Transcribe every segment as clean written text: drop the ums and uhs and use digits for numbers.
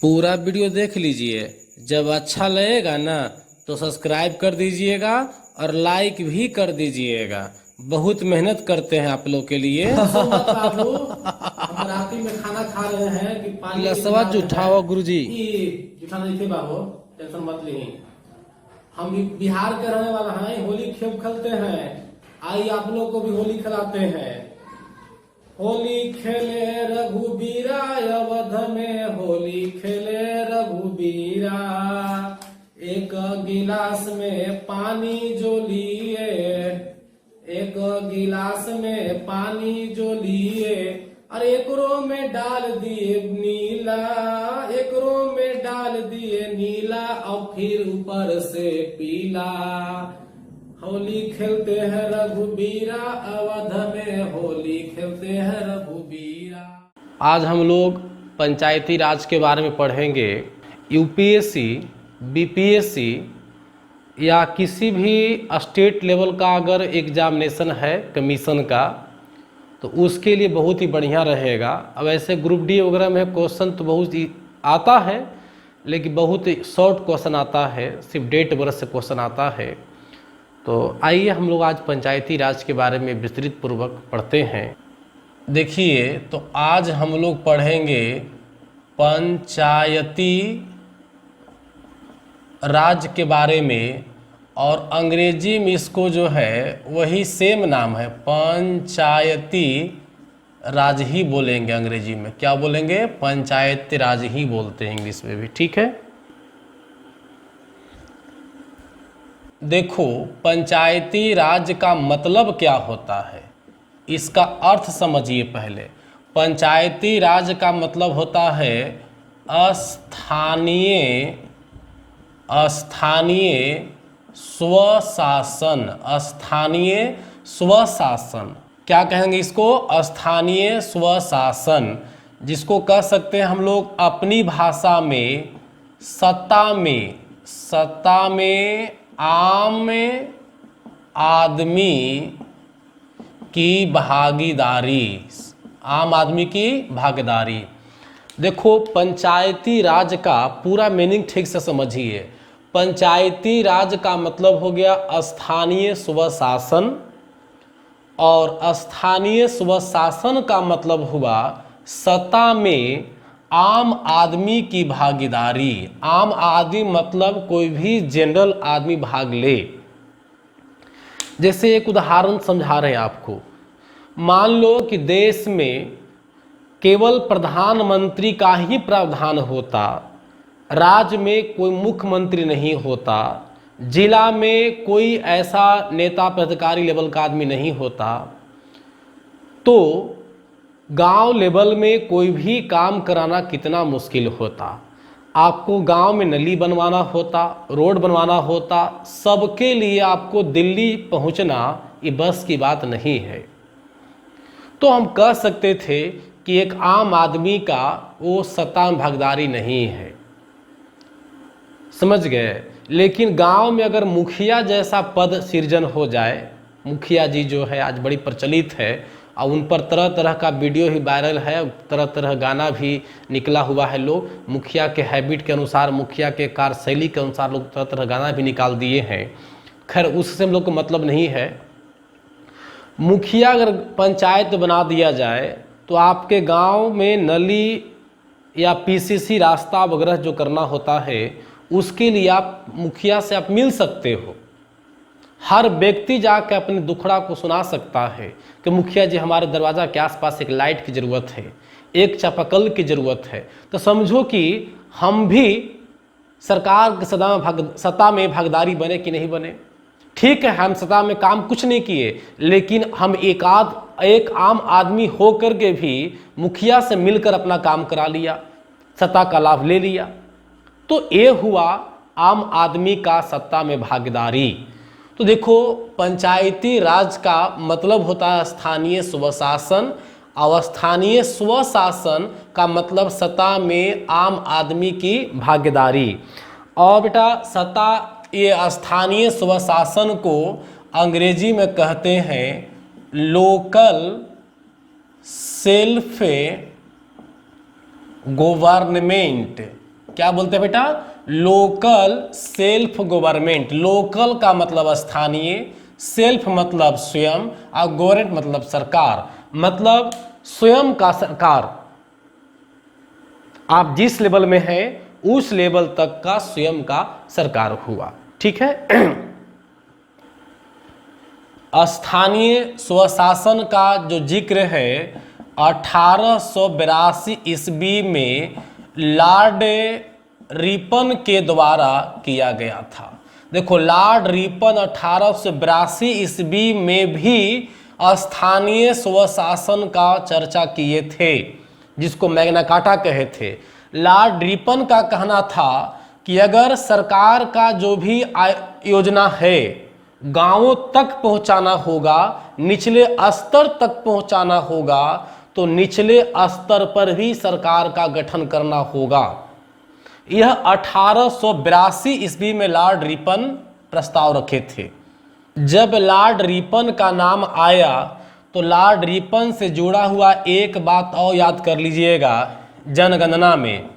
पूरा वीडियो देख लीजिए। जब अच्छा लगेगा ना तो सब्सक्राइब कर दीजिएगा और लाइक भी कर दीजिएगा। बहुत मेहनत करते हैं आप लोग के लिए। बाबू हम राती में खाना खा रहे हैं कि पानी लसवा जुठावा गुरुजी। जुठा नहीं थे बाबू, टेंशन मत लीजिए। हम भी बिहार के रहने वाला हैं, होली खेल खेलते हैं। आइए आप लोग को भी होली खिलाते हैं। होली खेले रघुबीरा अवध में, होली खेले रघुबीरा। एक गिलास में पानी जो लिए, एक गिलास में पानी जो लिए, और एकरो में डाल दिए नीला, एकरो में डाल दिए नीला, और फिर ऊपर से पीला। होली खेलते हैं रघुबीरा अवध में, होली खेलते हैं रघुबीरा। आज हम लोग पंचायती राज के बारे में पढ़ेंगे। यूपीएससी, बीपीएससी या किसी भी स्टेट लेवल का अगर एग्जामिनेशन है कमीशन का, तो उसके लिए बहुत ही बढ़िया रहेगा। अब ऐसे ग्रुप डी वगैरह में क्वेश्चन तो बहुत ही आता है, लेकिन बहुत ही शॉर्ट क्वेश्चन आता है, सिर्फ डेट वगैरह से क्वेश्चन आता है। तो आइए हम लोग आज पंचायती राज के बारे में विस्तृत पूर्वक पढ़ते हैं। देखिए, तो आज हम लोग पढ़ेंगे पंचायती राज के बारे में, और अंग्रेजी में इसको जो है वही सेम नाम है, पंचायती राज ही बोलेंगे। अंग्रेजी में क्या बोलेंगे? पंचायती राज ही बोलते हैं इंग्लिश में भी, ठीक है। देखो, पंचायती राज का मतलब क्या होता है, इसका अर्थ समझिए पहले। पंचायती राज का मतलब होता है स्थानीय स्वशासन। स्थानीय स्वशासन क्या कहेंगे इसको? स्थानीय स्वशासन, जिसको कह सकते हैं हम लोग अपनी भाषा में सत्ता में आम आदमी की भागीदारी। आम आदमी की भागीदारी। देखो, पंचायती राज का पूरा मीनिंग ठीक से समझिए। पंचायती राज का मतलब हो गया स्थानीय स्वशासन, और स्थानीय स्वशासन का मतलब हुआ सत्ता में आम आदमी की भागीदारी। आम आदमी मतलब कोई भी जनरल आदमी भाग ले। जैसे एक उदाहरण समझा रहे हैं आपको। मान लो कि देश में केवल प्रधानमंत्री का ही प्रावधान होता, राज्य में कोई मुख्यमंत्री नहीं होता, जिला में कोई ऐसा नेता पदाधिकारी लेवल का आदमी नहीं होता, तो गांव लेवल में कोई भी काम कराना कितना मुश्किल होता। आपको गांव में नली बनवाना होता, रोड बनवाना होता, सबके लिए आपको दिल्ली पहुंचना ये बस की बात नहीं है। तो हम कह सकते थे कि एक आम आदमी का वो सत्ता में भागीदारी नहीं है, समझ गए। लेकिन गांव में अगर मुखिया जैसा पद सृजन हो जाए, मुखिया जी जो है आज बड़ी प्रचलित है, और उन पर तरह तरह का वीडियो ही वायरल है, तरह तरह गाना भी निकला हुआ है। लोग मुखिया के हैबिट के अनुसार, मुखिया के कार्यशैली के अनुसार लोग तरह तरह गाना भी निकाल दिए हैं। खैर, उससे हम लोग को मतलब नहीं है। मुखिया अगर पंचायत बना दिया जाए तो आपके गांव में नली या पीसीसी रास्ता वगैरह जो करना होता है, उसके लिए आप मुखिया से आप मिल सकते हो। हर व्यक्ति जाकर अपने दुखड़ा को सुना सकता है कि मुखिया जी, हमारे दरवाज़ा के आसपास एक लाइट की ज़रूरत है, एक चापाकल की ज़रूरत है। तो समझो कि हम भी सरकार की सत्ता में भागीदारी बने कि नहीं बने। ठीक है, हम सत्ता में काम कुछ नहीं किए, लेकिन हम एक आम आदमी होकर के भी मुखिया से मिलकर अपना काम करा लिया, सत्ता का लाभ ले लिया। तो ये हुआ आम आदमी का सत्ता में भागीदारी। तो देखो, पंचायती राज का मतलब होता है स्थानीय स्वशासन, और स्थानीय स्वशासन का मतलब सत्ता में आम आदमी की भागीदारी। और बेटा, सत्ता, ये स्थानीय स्वशासन को अंग्रेजी में कहते हैं लोकल सेल्फ गवर्नमेंट। क्या बोलते हैं बेटा? Local self government. लोकल का मतलब स्थानीय, सेल्फ मतलब स्वयं, और गवर्नमेंट मतलब सरकार, मतलब स्वयं का सरकार। आप जिस लेवल में हैं उस लेवल तक का स्वयं का सरकार हुआ। ठीक है। स्थानीय स्वशासन का जो जिक्र है 1882 ईस्वी में लॉर्ड रिपन के द्वारा किया गया था। देखो, लॉर्ड रिपन 1882 ईस्वी में भी स्थानीय स्वशासन का चर्चा किए थे, जिसको मैग्ना कार्टा कहे थे। लॉर्ड रिपन का कहना था कि अगर सरकार का जो भी योजना है गांवों तक पहुंचाना होगा, निचले स्तर तक पहुंचाना होगा, तो निचले स्तर पर भी सरकार का गठन करना होगा। यह 1882 ईस्वी में लॉर्ड रिपन प्रस्ताव रखे थे। जब लॉर्ड रिपन का नाम आया तो लॉर्ड रिपन से जुड़ा हुआ एक बात और याद कर लीजिएगा, जनगणना में,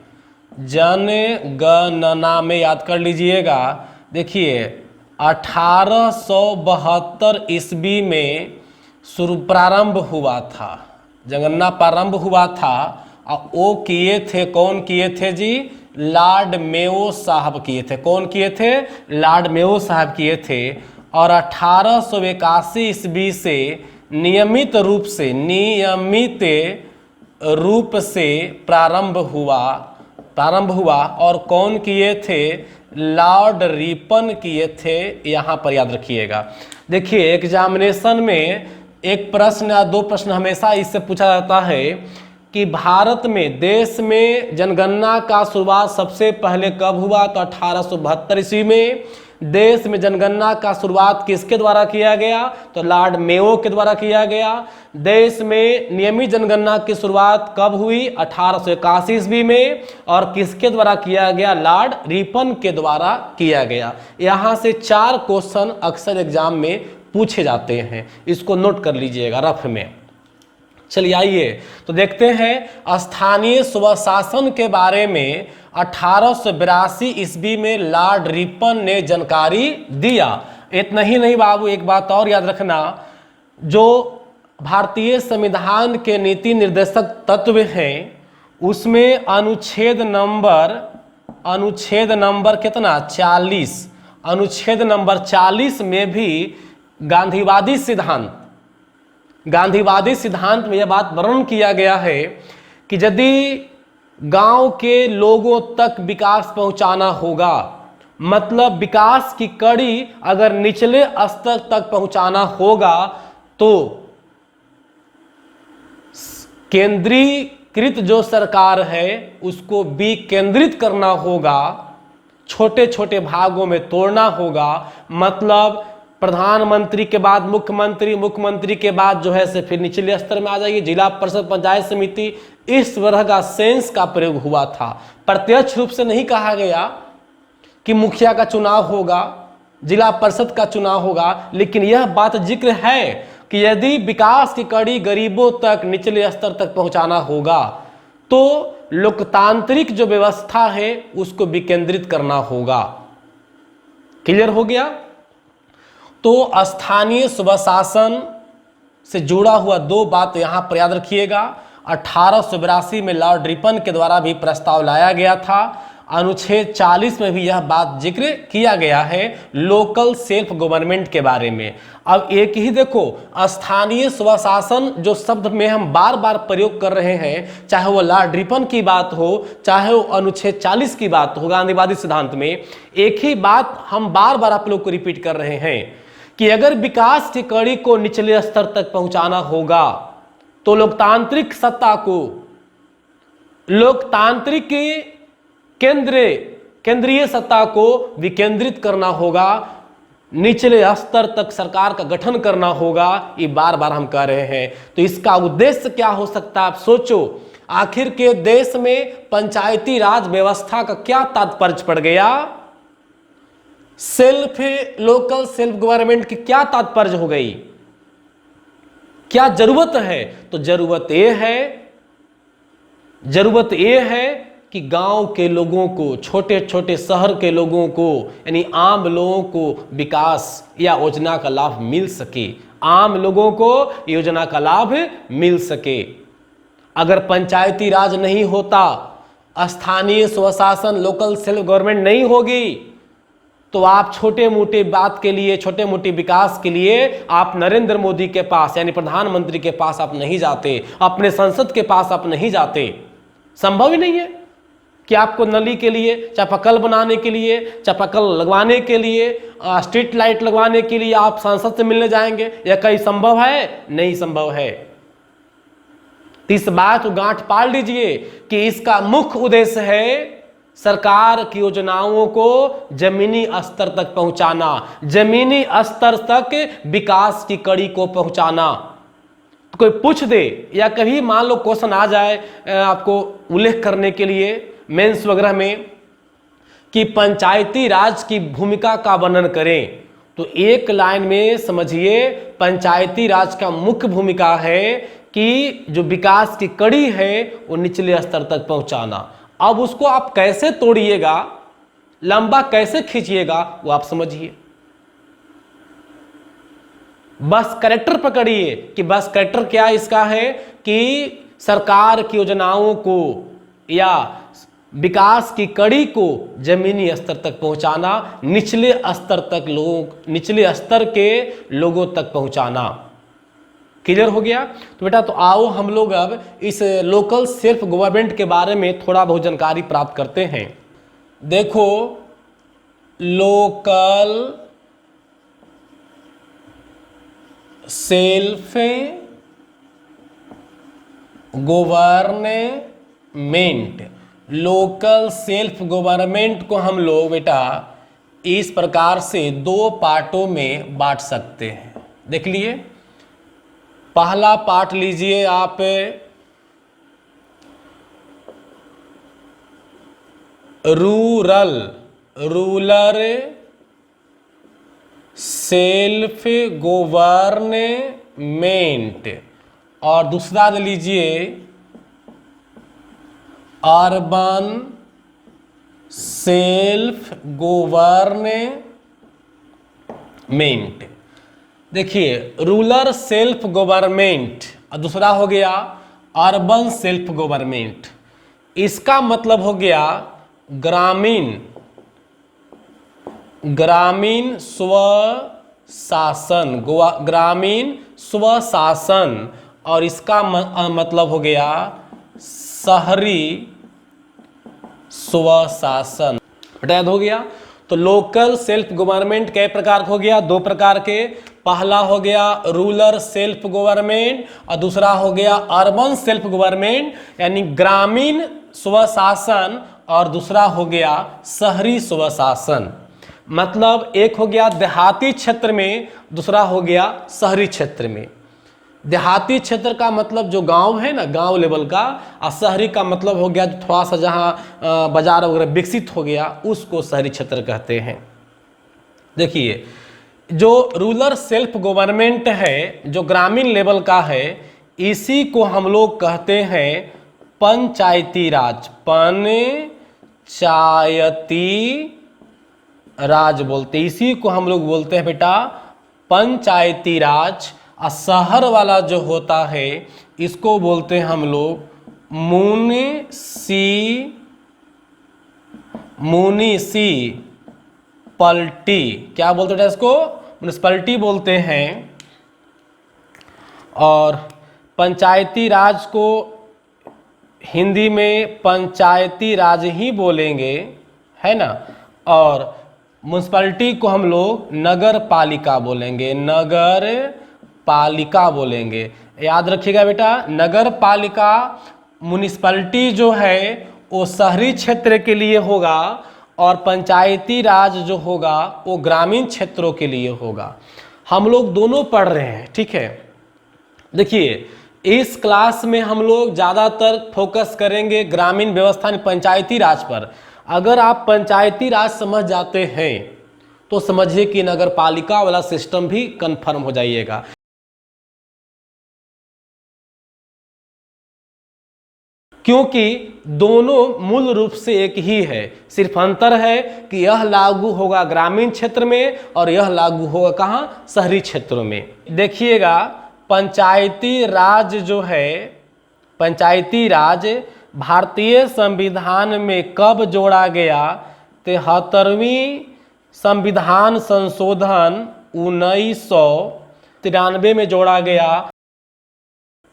जनगणना में याद कर लीजिएगा। देखिए 1872 ईस्वी में प्रारंभ हुआ था, जनगणना प्रारंभ हुआ था, और वो किए थे, कौन किए थे जी? लॉर्ड मेयो साहब किए थे। कौन किए थे? लॉर्ड मेयो साहब किए थे। और 1881 ईस्वी से नियमित रूप से प्रारंभ हुआ। और कौन किए थे? लॉर्ड रिपन किए थे। यहाँ पर याद रखिएगा। देखिए एग्जामिनेशन में एक प्रश्न या दो प्रश्न हमेशा इससे पूछा जाता है कि भारत में, देश में जनगणना का शुरुआत सबसे पहले कब हुआ? तो 1872 ईस्वी में। देश में जनगणना का शुरुआत किसके द्वारा किया गया? तो लॉर्ड मेयो के द्वारा किया गया। देश में नियमित जनगणना की शुरुआत कब हुई? 1881 ईस्वी में। और किसके द्वारा किया गया? लॉर्ड रिपन के द्वारा किया गया। यहाँ से 4 क्वेश्चन अक्सर एग्जाम में पूछे जाते हैं, इसको नोट कर लीजिएगा रफ में। चलिए आइए तो देखते हैं स्थानीय स्वशासन के बारे में 1882 ईस्वी में लॉर्ड रिपन ने जानकारी दिया। इतना ही नहीं बाबू, एक बात और याद रखना, जो भारतीय संविधान के नीति निर्देशक तत्व हैं उसमें अनुच्छेद नंबर कितना? 40। अनुच्छेद नंबर 40 में भी गांधीवादी सिद्धांत में यह बात वर्णन किया गया है कि यदि गांव के लोगों तक विकास पहुंचाना होगा, मतलब विकास की कड़ी अगर निचले स्तर तक पहुंचाना होगा, तो केंद्रीकृत जो सरकार है उसको विकेंद्रित करना होगा, छोटे छोटे भागों में तोड़ना होगा। मतलब प्रधानमंत्री के बाद मुख्यमंत्री, मुख्यमंत्री के बाद जो है से फिर निचले स्तर में आ जाइए, जिला परिषद, पंचायत समिति, इस तरह का सेंस का प्रयोग हुआ था। प्रत्यक्ष रूप से नहीं कहा गया कि मुखिया का चुनाव होगा, जिला परिषद का चुनाव होगा, लेकिन यह बात जिक्र है कि यदि विकास की कड़ी गरीबों तक, निचले स्तर तक पहुंचाना होगा तो लोकतांत्रिक जो व्यवस्था है उसको विकेंद्रित करना होगा। क्लियर हो गया? तो स्थानीय स्वशासन से जुड़ा हुआ 2 बात यहां पर याद रखिएगा। 1882 में लॉर्ड रिपन के द्वारा भी प्रस्ताव लाया गया था। अनुच्छेद 40 में भी यह बात जिक्र किया गया है लोकल सेल्फ गवर्नमेंट के बारे में। अब एक ही देखो, स्थानीय स्वशासन जो शब्द में हम बार बार प्रयोग कर रहे हैं, चाहे वो लॉर्ड रिपन की बात हो, चाहे वो अनुच्छेद 40 की बात हो गांधीवादी सिद्धांत में, एक ही बात हम बार बार आप लोग को रिपीट कर रहे हैं कि अगर विकास की कड़ी को निचले स्तर तक पहुंचाना होगा तो लोकतांत्रिक सत्ता को, लोकतांत्रिक केंद्रीय सत्ता को विकेंद्रित करना होगा, निचले स्तर तक सरकार का गठन करना होगा। ये बार बार हम कह रहे हैं। तो इसका उद्देश्य क्या हो सकता है? आप सोचो, आखिर के देश में पंचायती राज व्यवस्था का क्या तात्पर्य पड़ गया? लोकल सेल्फ गवर्नमेंट की क्या तात्पर्य हो गई? क्या जरूरत है? तो जरूरत यह है कि गांव के लोगों को, छोटे छोटे शहर के लोगों को, यानी आम लोगों को विकास या योजना का लाभ मिल सके, आम लोगों को योजना का लाभ मिल सके। अगर पंचायती राज नहीं होता, स्थानीय स्वशासन, लोकल सेल्फ गवर्नमेंट नहीं होगी, तो आप छोटे मोटे बात के लिए, छोटे मोटे विकास के लिए आप नरेंद्र मोदी के पास यानी प्रधानमंत्री के पास आप नहीं जाते, अपने संसद के पास आप नहीं जाते। संभव ही नहीं है कि आपको नली के लिए, चापाकल बनाने के लिए, चापाकल लगवाने के लिए, स्ट्रीट लाइट लगवाने के लिए आप सांसद से मिलने जाएंगे। यह कहीं संभव है? नहीं संभव है। इस बात को गांठ पाल लीजिए कि इसका मुख्य उद्देश्य है सरकार की योजनाओं को जमीनी स्तर तक पहुंचाना, जमीनी स्तर तक विकास की कड़ी को पहुंचाना। तो कोई पूछ दे या कभी मान लो क्वेश्चन आ जाए आपको उल्लेख करने के लिए मेंस वगैरह में कि पंचायती राज की भूमिका का वर्णन करें, तो एक लाइन में समझिए पंचायती राज का मुख्य भूमिका है कि जो विकास की कड़ी है वो निचले स्तर तक पहुंचाना। अब उसको आप कैसे तोड़िएगा, लंबा कैसे खींचिएगा, वो आप समझिए। बस करेक्टर पकड़िए कि बस करेक्टर क्या इसका है कि सरकार की योजनाओं को या विकास की कड़ी को जमीनी स्तर तक पहुंचाना, निचले स्तर तक निचले स्तर के लोगों तक पहुंचाना। क्लियर हो गया? तो बेटा तो आओ हम लोग अब इस लोकल सेल्फ गवर्नमेंट के बारे में थोड़ा बहुत जानकारी प्राप्त करते हैं। देखो, local self government, local self government को हम लोग बेटा इस प्रकार से दो पार्टों में बांट सकते हैं। देख लिए, पहला पार्ट लीजिए आप रूरल सेल्फ गवर्नमेंट, और दूसरा लीजिए अर्बन सेल्फ गवर्नमेंट। देखिए, रूरल सेल्फ गवर्नमेंट और दूसरा हो गया अर्बन सेल्फ गवर्नमेंट। इसका मतलब हो गया ग्रामीण स्वशासन, ग्रामीण स्वशासन, और इसका मतलब हो गया शहरी स्वशासन। याद हो गया? तो लोकल सेल्फ गवर्नमेंट कई प्रकार का हो गया? दो प्रकार के। पहला हो गया रूरल सेल्फ गवर्नमेंट और दूसरा हो गया अर्बन सेल्फ गवर्नमेंट, यानी ग्रामीण स्वशासन, और दूसरा हो गया शहरी स्वशासन। मतलब एक हो गया देहाती क्षेत्र में, दूसरा हो गया शहरी क्षेत्र में। देहाती क्षेत्र का मतलब जो गांव है ना, गांव लेवल का, और शहरी का मतलब हो गया जो थोड़ा सा जहां बाजार वगैरह विकसित हो गया, उसको शहरी क्षेत्र कहते हैं। देखिए, जो रूरल सेल्फ गवर्नमेंट है, जो ग्रामीण लेवल का है, इसी को हम लोग कहते हैं पंचायती राज। पंचायती राज बोलते, इसी को हम लोग बोलते हैं बेटा पंचायती राज। और शहर वाला जो होता है इसको बोलते हैं हम लोग म्युनिसिपैलिटी। क्या बोलते हैं इसको? म्युनिसिपैलिटी बोलते हैं। और पंचायती राज को हिंदी में पंचायती राज ही बोलेंगे, है ना। और म्युनिसिपैलिटी को हम लोग नगर पालिका बोलेंगे, नगर पालिका बोलेंगे। याद रखिएगा बेटा, नगर पालिका म्युनिसिपैलिटी जो है वो शहरी क्षेत्र के लिए होगा और पंचायती राज जो होगा वो ग्रामीण क्षेत्रों के लिए होगा। हम लोग दोनों पढ़ रहे हैं, ठीक है। देखिए, इस क्लास में हम लोग ज़्यादातर फोकस करेंगे ग्रामीण व्यवस्था पंचायती राज पर। अगर आप पंचायती राज समझ जाते हैं तो समझिए कि नगर पालिका वाला सिस्टम भी कंफर्म हो जाइएगा। क्योंकि दोनों मूल रूप से एक ही है, सिर्फ अंतर है कि यह लागू होगा ग्रामीण क्षेत्र में और यह लागू होगा कहाँ, शहरी क्षेत्रों में। देखिएगा पंचायती राज जो है, पंचायती राज भारतीय संविधान में कब जोड़ा गया, 73वीं संविधान संशोधन 1993 में जोड़ा गया।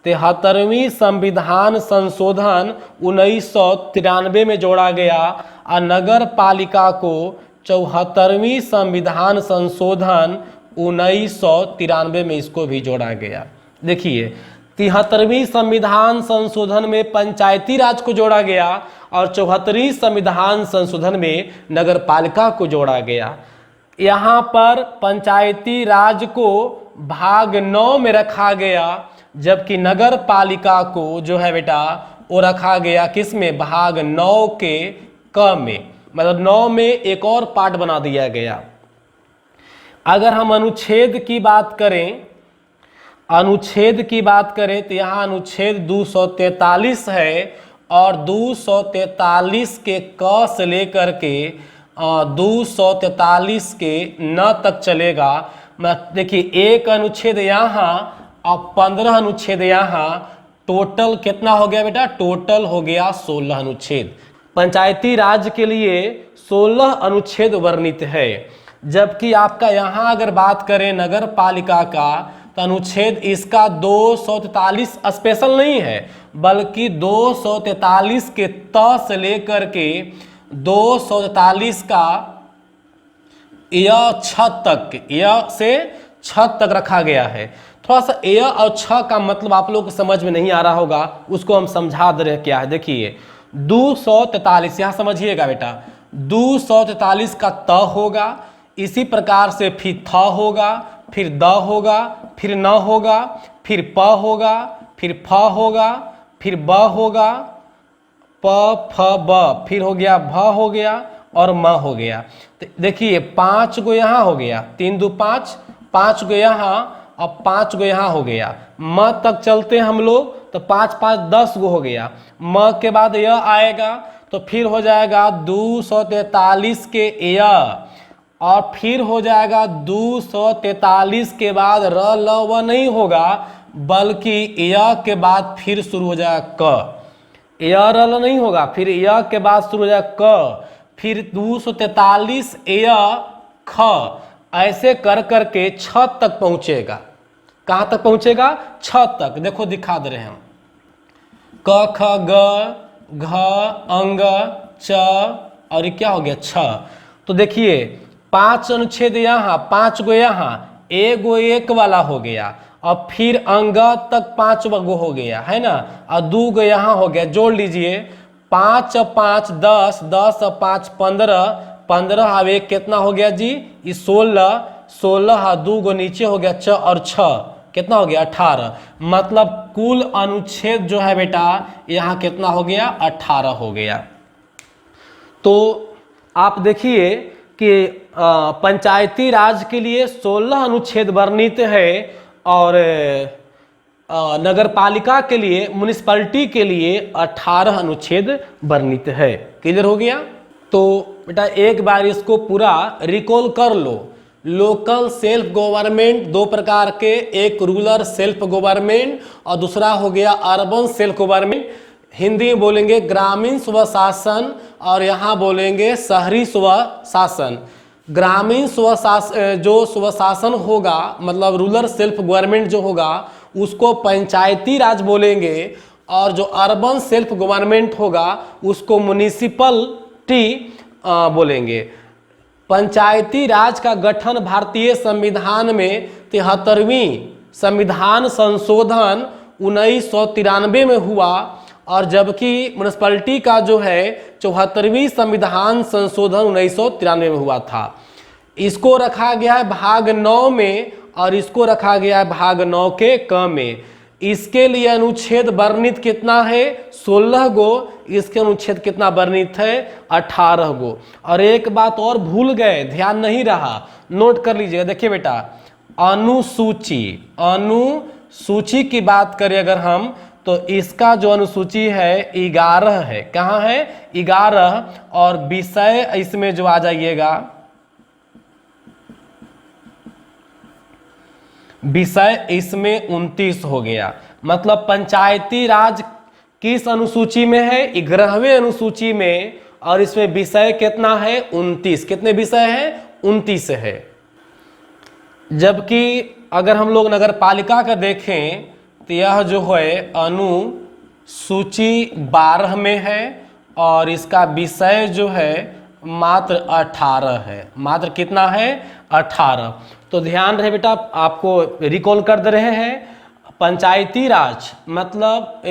73वीं संविधान संशोधन 1993 में जोड़ा गया और नगर पालिका को 74वीं संविधान संशोधन 1993 में इसको भी जोड़ा गया। देखिए 73वीं संविधान संशोधन में पंचायती राज को जोड़ा गया और 74वीं संविधान संशोधन में नगर पालिका को जोड़ा गया। यहाँ पर पंचायती राज को भाग 9 में रखा गया, जबकि नगर पालिका को जो है बेटा वो रखा गया किस में, भाग 9 के क में, मतलब 9 में एक और पार्ट बना दिया गया। अगर हम अनुच्छेद की बात करें, अनुच्छेद की बात करें तो यहाँ अनुच्छेद 243 है और 243 के क से लेकर के 243 के न तक चलेगा। देखिए एक अनुच्छेद यहाँ और 15 अनुच्छेद यहाँ, टोटल कितना हो गया बेटा, टोटल हो गया 16 अनुच्छेद। पंचायती राज के लिए 16 अनुच्छेद वर्णित है, जबकि आपका यहाँ अगर बात करें नगर पालिका का तो अनुच्छेद इसका 243 स्पेशल नहीं है, बल्कि 243 के त से लेकर के 243 का य छ तक, य से छ तक रखा गया है। थोड़ा सा य और छ का मतलब आप लोग को समझ में नहीं आ रहा होगा, उसको हम समझा दे रहे क्या है। देखिए 243 यहाँ समझिएगा बेटा, 243 का त होगा, इसी प्रकार से फिर थ होगा, फिर द होगा, फिर न होगा, फिर प होगा, फिर फ होगा, फिर ब होगा, प फ ब, फिर हो गया भ हो गया और म हो गया। तो देखिए 5 गो यहाँ हो गया, 3 2 5, 5 गो यहाँ और 5 गो यहाँ हो गया। म तक चलते हैं हम लोग तो 5 5 10 गो हो गया। म के बाद यह आएगा तो फिर हो जाएगा 243 के य, और फिर हो जाएगा 243 के बाद र ल व नहीं होगा, बल्कि य के बाद फिर शुरू हो जाएगा क, य र ल नहीं होगा, फिर य के बाद शुरू हो जाएगा क, फिर 243 य ख, ऐसे कर करके छ तक पहुंचेगा। कहाँ तक पहुंचेगा, छ तक। देखो दिखा दे रहे हैं हम, क ख ग घ अंग च और ये क्या हो गया छ। तो देखिए 5 अनुच्छेद यहाँ, 5 गो यहाँ, एगो एक वाला हो गया और फिर अंग तक 5 गो हो गया है ना, और 2 गो यहाँ हो गया। जोड़ लीजिए 5 5 10, 10 5 15, 15 अब एक कितना हो गया जी, ये 16, 16 2 गो नीचे हो गया च और छ, कितना हो गया 18। मतलब कुल अनुच्छेद जो है बेटा यहाँ कितना हो गया, 18 हो गया। तो आप देखिए कि पंचायती राज के लिए 16 अनुच्छेद वर्णित है और नगर पालिका के लिए, म्युनिसिपैलिटी के लिए 18 अनुच्छेद वर्णित है। क्लियर हो गया। तो बेटा एक बार इसको पूरा रिकॉल कर लो। लोकल सेल्फ गवर्नमेंट दो प्रकार के, एक रूरल सेल्फ गवर्नमेंट और दूसरा हो गया अर्बन सेल्फ गवर्नमेंट। हिंदी में बोलेंगे ग्रामीण स्वशासन और यहाँ बोलेंगे शहरी स्वशासन। ग्रामीण स्वशासन, जो स्वशासन होगा मतलब रूरल सेल्फ गवर्नमेंट जो होगा उसको पंचायती राज बोलेंगे, और जो अर्बन सेल्फ गवर्नमेंट होगा उसको म्युनिसिपलिटी बोलेंगे। पंचायती राज का गठन भारतीय संविधान में 73वीं संविधान संशोधन 1993 में हुआ, और जबकि म्युनिसिपैलिटी का जो है 74वीं संविधान संशोधन 1993 में हुआ था। इसको रखा गया है भाग 9 में और इसको रखा गया है भाग 9 के क में। इसके लिए अनुच्छेद वर्णित कितना है, 16 गो। इसके अनुच्छेद कितना वर्णित है, 18 गो। और एक बात और भूल गए, ध्यान नहीं रहा, नोट कर लीजिएगा। देखिए बेटा अनुसूची, अनुसूची की बात करें अगर हम तो इसका जो अनुसूची है 11 है। कहाँ है? 11। और विषय इसमें जो आ जाइएगा, विषय इसमें 29 हो गया। मतलब पंचायती राज किस अनुसूची में है? 11वें अनुसूची में। और इसमें विषय कितना है? 29। कितने विषय हैं? 29 है। जबकि अगर हम लोग नगर पालिका का देखें तो यह जो है अनुसूची 12 में है और इसका विषय जो है मात्र 18 है। मात्र कितना है? 18। तो ध्यान रहे बेटा, आपको रिकॉल कर दे रहे हैं। पंचायती राज मतलब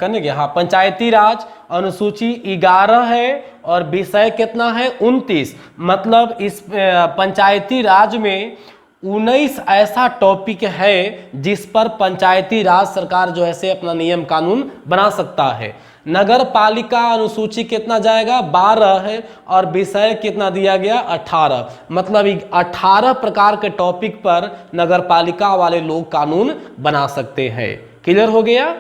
करने के, हाँ, पंचायती राज अनुसूची 11 है और विषय कितना है? 29। मतलब इस पंचायती राज में 19 ऐसा टॉपिक है जिस पर पंचायती राज सरकार जो है से अपना नियम कानून बना सकता है। नगर पालिका अनुसूची कितना जाएगा? 12 है और विषय कितना दिया गया? 18। मतलब 18 प्रकार के टॉपिक पर नगर पालिका वाले लोग कानून बना सकते हैं। क्लियर हो गया?